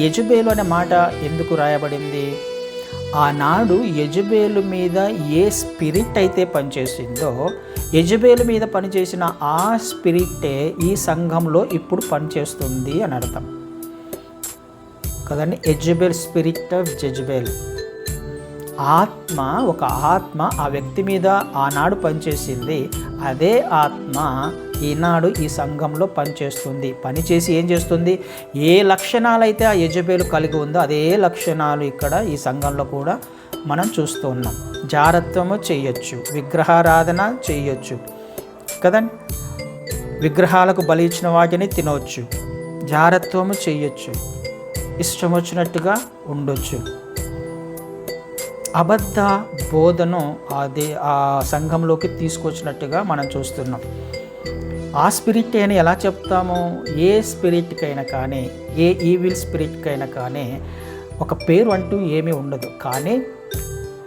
యెజబేలు అనే మాట ఎందుకు రాయబడింది? ఆనాడు యెజబేలు మీద ఏ స్పిరిట్ అయితే పనిచేసిందో, యెజబేలు మీద పనిచేసిన ఆ స్పిరిట్టే ఈ సంఘంలో ఇప్పుడు పనిచేస్తుంది అని అర్థం కదండి. యెజబేల్, స్పిరిట్ ఆఫ్ జెజబేల్, ఆత్మ, ఒక ఆత్మ ఆ వ్యక్తి మీద ఆనాడు పనిచేసింది. అదే ఆత్మ ఈనాడు ఈ సంఘంలో పనిచేస్తుంది. పనిచేసి ఏం చేస్తుంది? ఏ లక్షణాలు అయితే ఆ యెజబేలు కలిగి ఉందో అదే లక్షణాలు ఇక్కడ ఈ సంఘంలో కూడా మనం చూస్తూ ఉన్నాం. జారత్వము చేయొచ్చు, విగ్రహారాధన చేయొచ్చు కదండి, విగ్రహాలకు బలి ఇచ్చిన వాటిని తినవచ్చు, జారత్వము చేయొచ్చు, ఇష్టం వచ్చినట్టుగా ఉండొచ్చు, అబద్ధ బోధను ఆ సంఘంలోకి తీసుకొచ్చినట్టుగా మనం చూస్తున్నాం. ఆ స్పిరిట్ అని ఎలా చెప్తాము? ఏ స్పిరిట్కైనా కానీ, ఏ ఈవిల్ స్పిరిట్కైనా కానీ ఒక పేరు అంటూ ఏమీ ఉండదు, కానీ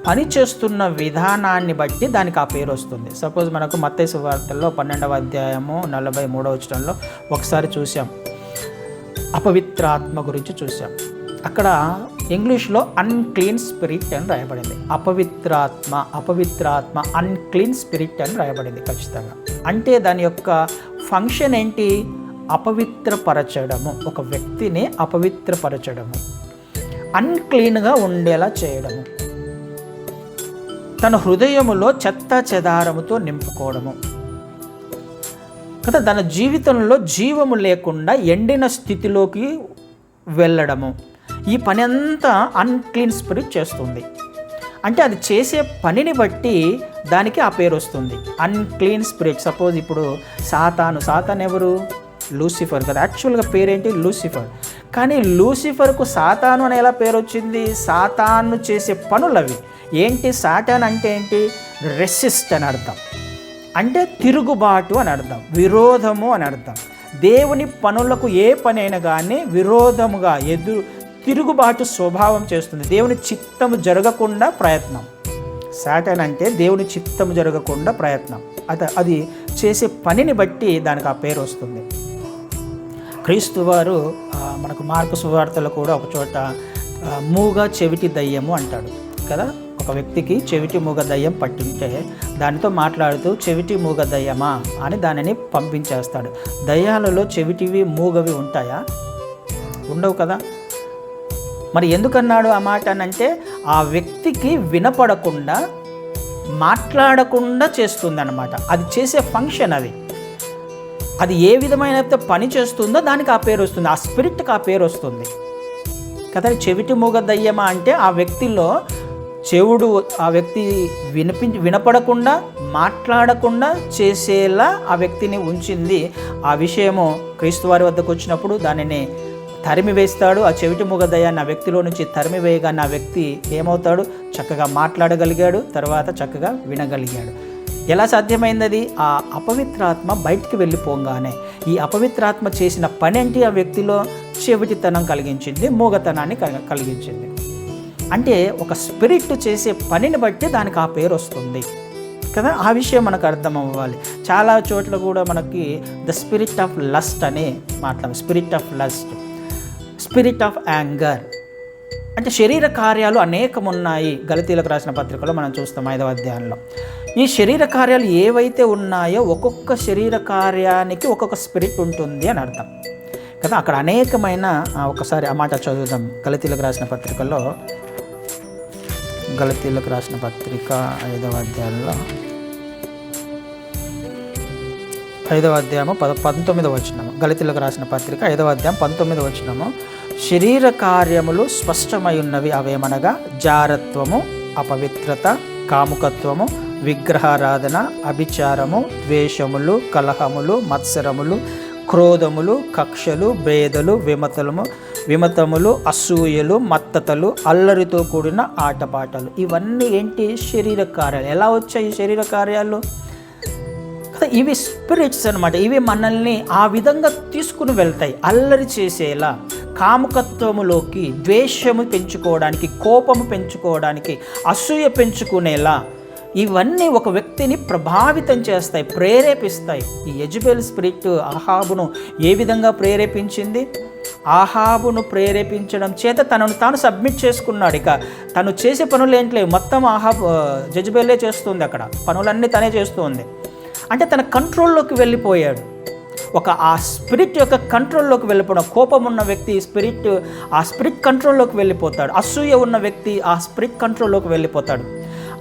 పని చేస్తున్న విధానాన్ని బట్టి దానికి ఆ పేరు వస్తుంది. సపోజ్ మనకు మత్తయి సువార్తల్లో 12వ అధ్యాయము 43వ వచనంలో ఒకసారి చూసాం, అపవిత్రాత్మ గురించి చూసాం. అక్కడ ఇంగ్లీష్లో అన్క్లీన్ స్పిరిట్ అని రాయబడింది. అపవిత్రాత్మ అన్క్లీన్ స్పిరిట్ అని రాయబడింది ఖచ్చితంగా. అంటే దాని యొక్క ఫంక్షన్ ఏంటి? అపవిత్రపరచడము, ఒక వ్యక్తిని అపవిత్రపరచడము, అన్క్లీన్గా ఉండేలా చేయడము, తన హృదయములో చెత్త చెదారముతో నింపుకోవడము కదా, తన జీవితంలో జీవము లేకుండా ఎండిన స్థితిలోకి వెళ్ళడము. ఈ పని అంతా అన్క్లీన్ స్పిరిట్ చేస్తుంది. అంటే అది చేసే పనిని బట్టి దానికి ఆ పేరు వస్తుంది, అన్క్లీన్ స్పిరిట్. సపోజ్ ఇప్పుడు సాతాన్ ఎవరు? లూసిఫర్ కదా. యాక్చువల్గా పేరేంటి? లూసిఫర్. కానీ లూసిఫర్కు సాతాను అని ఎలా పేరు వచ్చింది? సాతాను చేసే పనులు అవి ఏంటి? సాతాన్ అంటే ఏంటి? రెసిస్ట్ అని అర్థం, అంటే తిరుగుబాటు అని అర్థం, విరోధము అని అర్థం. దేవుని పనులకు ఏ పని అయినా కానీ విరోధముగా తిరుగుబాటు స్వభావం చేస్తుంది. దేవుని చిత్తము జరగకుండా ప్రయత్నం. సాటాన్ అంటే దేవుని చిత్తము జరగకుండా ప్రయత్నం. అది చేసే పనిని బట్టి దానికి ఆ పేరు వస్తుంది. క్రీస్తు వారు మనకు మార్కు సువార్తలో కూడా ఒక చోట మూగ చెవిటి దయ్యము అంటాడు కదా. ఒక వ్యక్తికి చెవిటి మూగ దయ్యం పట్టింటే దానితో మాట్లాడుతూ చెవిటి మూగ దయ్యమా అని దానిని పంపించేస్తాడు. దయ్యాలలో చెవిటివి మూగవి ఉంటాయా? ఉండవు కదా. మరి ఎందుకన్నాడు ఆ మాట అంటే ఆ వ్యక్తికి వినపడకుండా, మాట్లాడకుండా చేస్తుంది అన్నమాట. అది చేసే ఫంక్షన్ అది ఏ విధమైన పని చేస్తుందో దానికి ఆ పేరు వస్తుంది, ఆ స్పిరిట్కి ఆ పేరు వస్తుంది కదా. చెవిటి మూగ దయ్యమా అంటే ఆ వ్యక్తిలో చెవుడు, ఆ వ్యక్తి వినపడకుండా, మాట్లాడకుండా చేసేలా ఆ వ్యక్తిని ఉంచింది. ఆ విషయము క్రీస్తు వారి వద్దకు వచ్చినప్పుడు దానిని తరిమి వేస్తాడు. ఆ చెవిటి మూగ దయ్యాన్ని ఆ వ్యక్తిలో నుంచి తరిమి వేయగా ఆ వ్యక్తి ఏమవుతాడు? చక్కగా మాట్లాడగలిగాడు, తర్వాత చక్కగా వినగలిగాడు. ఎలా సాధ్యమైంది అది? ఆ అపవిత్రాత్మ బయటికి వెళ్ళిపోగానే ఈ అపవిత్రాత్మ చేసిన పని ఏంటి? ఆ వ్యక్తిలో చెవిటితనం కలిగించింది, మూగతనాన్ని కలిగించింది. అంటే ఒక స్పిరిట్ చేసే పనిని బట్టి దానికి ఆ పేరు వస్తుంది కదా. ఆ విషయం మనకు అర్థం అవ్వాలి. చాలా చోట్ల కూడా మనకి ద స్పిరిట్ ఆఫ్ లస్ట్ అని మాట్లాడాం. Spirit of lust, spirit of anger, అంటే శరీర కార్యాలు అనేకం ఉన్నాయి. గలతీలకు రాసిన పత్రికలో మనం చూస్తాం 5వ అధ్యాయంలో. ఈ శరీర కార్యాలు ఏవైతే ఉన్నాయో ఒక్కొక్క శరీర కార్యానికి ఒక్కొక్క స్పిరిట్ ఉంటుంది అని అర్థం కదా. అక్కడ అనేకమైన, ఒకసారి ఆ మాట చదువుదాం. గలతీలకు రాసిన పత్రికలో, గలతీలకు రాసిన పత్రిక 5వ అధ్యాయంలో 5వ అధ్యాయము 19వ వచనము. గలతీలకు రాసిన పత్రిక 5వ అధ్యాయం 19వ వచనము. శరీర కార్యములు స్పష్టమై ఉన్నవి, అవేమనగా జారత్వము, అపవిత్రత, కాముకత్వము, విగ్రహారాధన, అభిచారము, ద్వేషములు, కలహములు, మత్సరములు, క్రోధములు, కక్షలు, భేదలు, విమతములు, అసూయలు, మత్తతలు, అల్లరితో కూడిన ఆటపాటలు. ఇవన్నీ ఏంటి? శరీర కార్యాలు. ఎలా వచ్చాయి శరీర కార్యాలు? ఇవి స్పిరిట్స్ అన్నమాట. ఇవి మనల్ని ఆ విధంగా తీసుకుని వెళ్తాయి, అల్లరి చేసేలా, కాముకత్వములోకి, ద్వేషము పెంచుకోవడానికి, కోపము పెంచుకోవడానికి, అసూయ పెంచుకునేలా. ఇవన్నీ ఒక వ్యక్తిని ప్రభావితం చేస్తాయి, ప్రేరేపిస్తాయి. ఈ యెజబెల్ స్పిరిట్ అహాబును ఏ విధంగా ప్రేరేపించింది? ఆహాబును ప్రేరేపించడం చేత తనను తాను సబ్మిట్ చేసుకున్నాడు. ఇక తను చేసే పనులు ఏంటి, మొత్తం ఆహాబ్ జెజబెలే చేస్తుంది, అక్కడ పనులన్నీ తనే చేస్తుంది. అంటే తన కంట్రోల్లోకి వెళ్ళిపోయాడు. ఆ స్పిరిట్ యొక్క కంట్రోల్లోకి వెళ్ళిపోవడం. కోపం ఉన్న వ్యక్తి ఆ స్పిరిట్ కంట్రోల్లోకి వెళ్ళిపోతాడు. అసూయ ఉన్న వ్యక్తి ఆ స్పిరిట్ కంట్రోల్లోకి వెళ్ళిపోతాడు.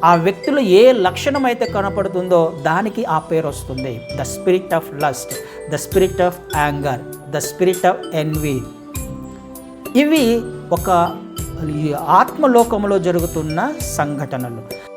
ఆ వ్యక్తిలో ఏ లక్షణం అయితే కనపడుతుందో దానికి ఆ పేరు వస్తుంది. The spirit of lust, the spirit of anger, the spirit of envy. ఇవి ఒక ఆత్మలోకంలో జరుగుతున్న సంఘటనలు.